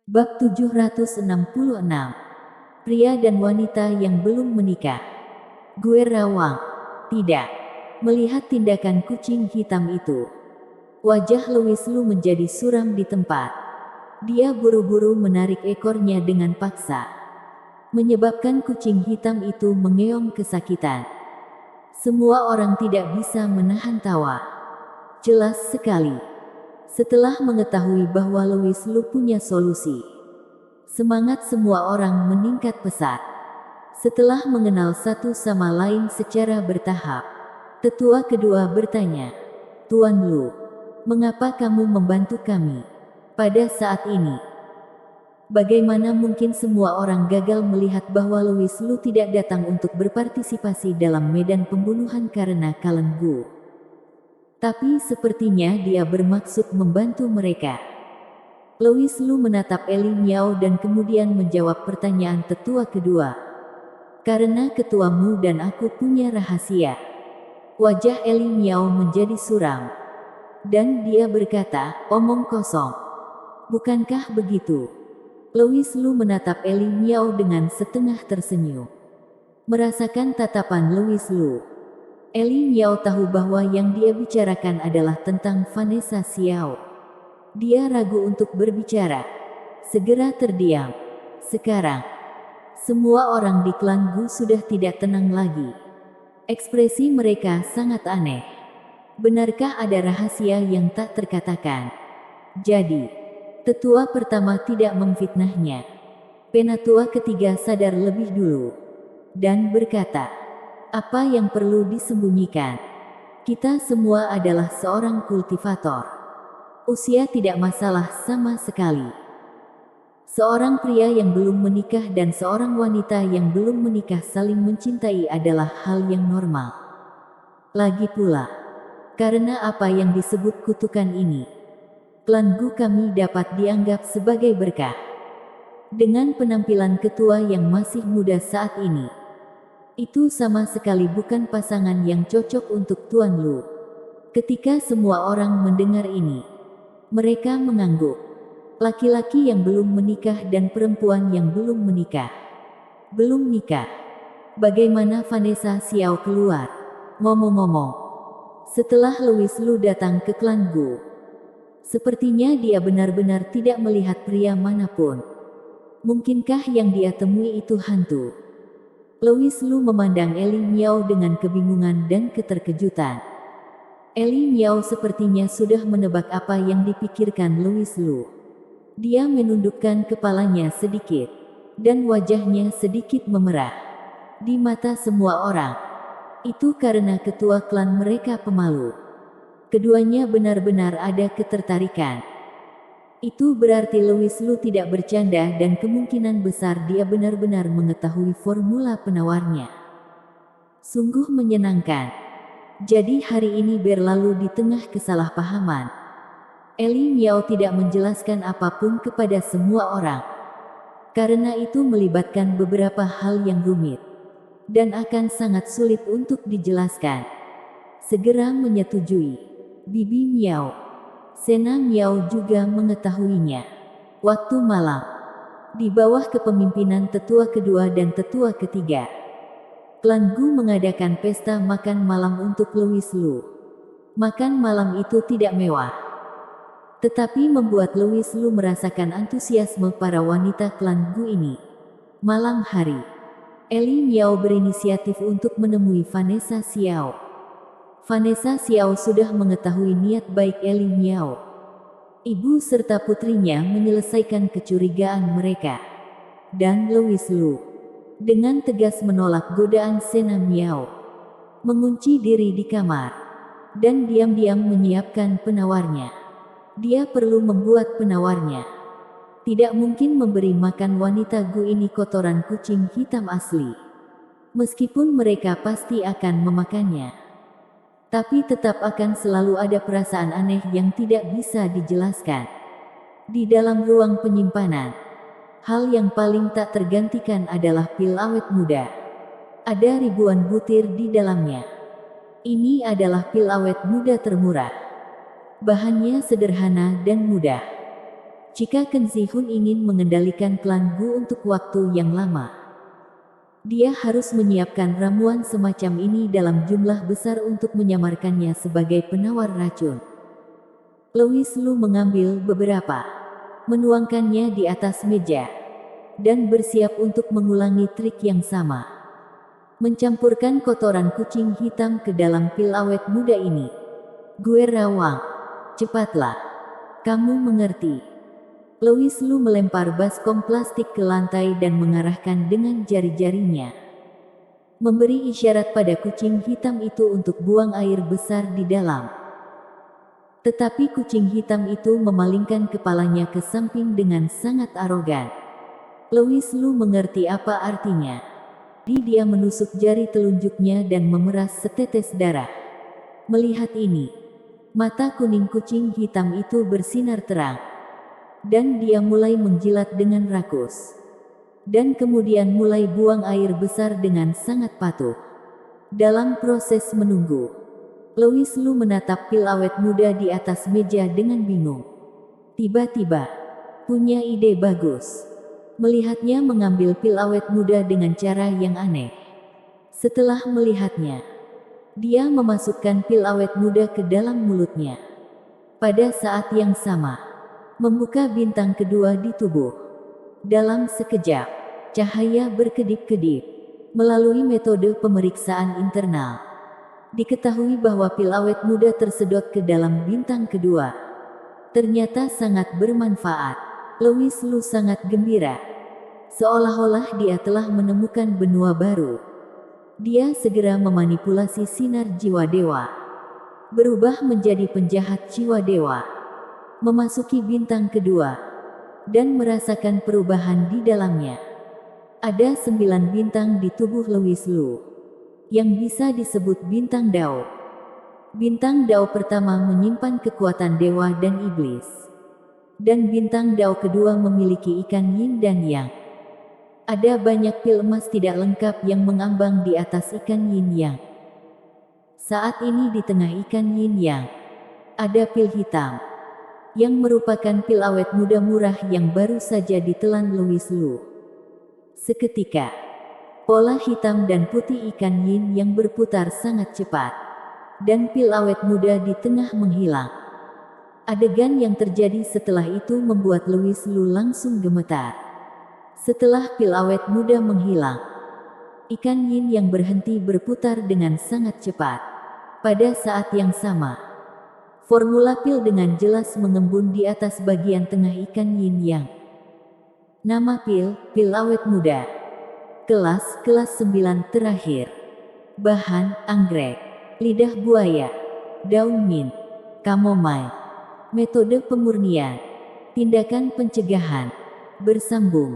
Bab 766. Pria dan wanita yang belum menikah. Gue rawang. Tidak. Melihat tindakan kucing hitam itu, wajah Louis Lu menjadi suram di tempat. Dia buru-buru menarik ekornya dengan paksa, menyebabkan kucing hitam itu mengeong kesakitan. Semua orang tidak bisa menahan tawa. Jelas sekali. Setelah mengetahui bahwa Louis Lu punya solusi, semangat semua orang meningkat pesat. Setelah mengenal satu sama lain secara bertahap, tetua kedua bertanya, "Tuan Lu, mengapa kamu membantu kami pada saat ini?" Bagaimana mungkin semua orang gagal melihat bahwa Louis Lu tidak datang untuk berpartisipasi dalam medan pembunuhan karena Kalen Gu. Tapi sepertinya dia bermaksud membantu mereka. Louis Lu menatap Eli Miao dan kemudian menjawab pertanyaan tetua kedua. "Karena ketuamu dan aku punya rahasia." Wajah Eli Miao menjadi suram. Dan dia berkata, "Omong kosong. Bukankah begitu?" Louis Lu menatap Eli Miao dengan setengah tersenyum. Merasakan tatapan Louis Lu, Eli Miao tahu bahwa yang dia bicarakan adalah tentang Vanessa Xiao. Dia ragu untuk berbicara. Segera terdiam. Sekarang, semua orang di klan Gu sudah tidak tenang lagi. Ekspresi mereka sangat aneh. Benarkah ada rahasia yang tak terkatakan? Jadi, tetua pertama tidak memfitnahnya. Penatua ketiga sadar lebih dulu dan berkata, "Apa yang perlu disembunyikan? Kita semua adalah seorang kultivator. Usia tidak masalah sama sekali. Seorang pria yang belum menikah dan seorang wanita yang belum menikah saling mencintai adalah hal yang normal. Lagi pula, karena apa yang disebut kutukan ini, klan Gu kami dapat dianggap sebagai berkah." Dengan penampilan ketua yang masih muda saat ini, itu sama sekali bukan pasangan yang cocok untuk Tuan Lu. Ketika semua orang mendengar ini, mereka mengangguk. Laki-laki yang belum menikah dan perempuan yang belum menikah. Belum nikah. Bagaimana Vanessa Xiao keluar? Ngomong-ngomong, setelah Louis Lu datang ke klan Gu, sepertinya dia benar-benar tidak melihat pria manapun. Mungkinkah yang dia temui itu hantu? Louis Lu memandang Eli Miao dengan kebingungan dan keterkejutan. Eli Miao sepertinya sudah menebak apa yang dipikirkan Louis Lu. Dia menundukkan kepalanya sedikit, dan wajahnya sedikit memerah. Di mata semua orang, itu karena ketua klan mereka pemalu. Keduanya benar-benar ada ketertarikan. Itu berarti Louis Lu tidak bercanda dan kemungkinan besar dia benar-benar mengetahui formula penawarnya. Sungguh menyenangkan. Jadi hari ini berlalu di tengah kesalahpahaman. Eli Miao tidak menjelaskan apapun kepada semua orang. Karena itu melibatkan beberapa hal yang rumit. Dan akan sangat sulit untuk dijelaskan. Segera menyetujui. Bibi Miao. Sena Miao juga mengetahuinya. Waktu malam, di bawah kepemimpinan tetua kedua dan tetua ketiga, klan Gu mengadakan pesta makan malam untuk Louis Lu. Makan malam itu tidak mewah, tetapi membuat Louis Lu merasakan antusiasme para wanita klan Gu ini. Malam hari, Eli Miao berinisiatif untuk menemui Vanessa Xiao. Vanessa Xiao sudah mengetahui niat baik Eli Miao. Ibu serta putrinya menyelesaikan kecurigaan mereka. Dan Louis Lu, dengan tegas menolak godaan Sena Miao, mengunci diri di kamar, dan diam-diam menyiapkan penawarnya. Dia perlu membuat penawarnya. Tidak mungkin memberi makan wanita Gu ini kotoran kucing hitam asli. Meskipun mereka pasti akan memakannya, tapi tetap akan selalu ada perasaan aneh yang tidak bisa dijelaskan. Di dalam ruang penyimpanan, hal yang paling tak tergantikan adalah pil awet muda. Ada ribuan butir di dalamnya. Ini adalah pil awet muda termurah. Bahannya sederhana dan mudah. Jika Kenzihun ingin mengendalikan klan Gu untuk waktu yang lama, dia harus menyiapkan ramuan semacam ini dalam jumlah besar untuk menyamarkannya sebagai penawar racun. Louis Lu mengambil beberapa, menuangkannya di atas meja, dan bersiap untuk mengulangi trik yang sama. Mencampurkan kotoran kucing hitam ke dalam pil awet muda ini. Gue rawang, cepatlah. Kamu mengerti. Louis Lu melempar baskom plastik ke lantai dan mengarahkan dengan jari-jarinya. Memberi isyarat pada kucing hitam itu untuk buang air besar di dalam. Tetapi kucing hitam itu memalingkan kepalanya ke samping dengan sangat arogan. Louis Lu mengerti apa artinya. Dia menusuk jari telunjuknya dan memeras setetes darah. Melihat ini, mata kuning kucing hitam itu bersinar terang. Dan dia mulai menjilat dengan rakus. Dan kemudian mulai buang air besar dengan sangat patuh. Dalam proses menunggu, Louis Lu menatap pil awet muda di atas meja dengan bingung. Tiba-tiba, punya ide bagus. Melihatnya mengambil pil awet muda dengan cara yang aneh. Setelah melihatnya, dia memasukkan pil awet muda ke dalam mulutnya. Pada saat yang sama, membuka bintang kedua di tubuh. Dalam sekejap, cahaya berkedip-kedip. Melalui metode pemeriksaan internal, diketahui bahwa pil awet muda tersedot ke dalam bintang kedua. Ternyata sangat bermanfaat. Louis Lu sangat gembira. Seolah-olah dia telah menemukan benua baru. Dia segera memanipulasi sinar jiwa dewa. Berubah menjadi penjahat jiwa dewa. Memasuki bintang kedua. Dan merasakan perubahan di dalamnya. Ada 9 bintang di tubuh Louis Lu. Yang bisa disebut bintang Dao. Bintang Dao pertama menyimpan kekuatan dewa dan iblis. Dan bintang Dao kedua memiliki ikan yin dan yang. Ada banyak pil emas tidak lengkap yang mengambang di atas ikan yin yang. Saat ini di tengah ikan yin yang, ada pil hitam. Yang merupakan pil awet muda murah yang baru saja ditelan Louis Lu. Seketika, pola hitam dan putih ikan yin yang berputar sangat cepat. Dan pil awet muda di tengah menghilang. Adegan yang terjadi setelah itu membuat Louis Lu langsung gemetar. Setelah pil awet muda menghilang, ikan yin yang berhenti berputar dengan sangat cepat. Pada saat yang sama, formula pil dengan jelas mengembun di atas bagian tengah ikan yin yang. Nama pil awet muda. Kelas 9 terakhir. Bahan, anggrek, lidah buaya, daun mint, kamomile. Metode pemurnian. Tindakan pencegahan. Bersambung.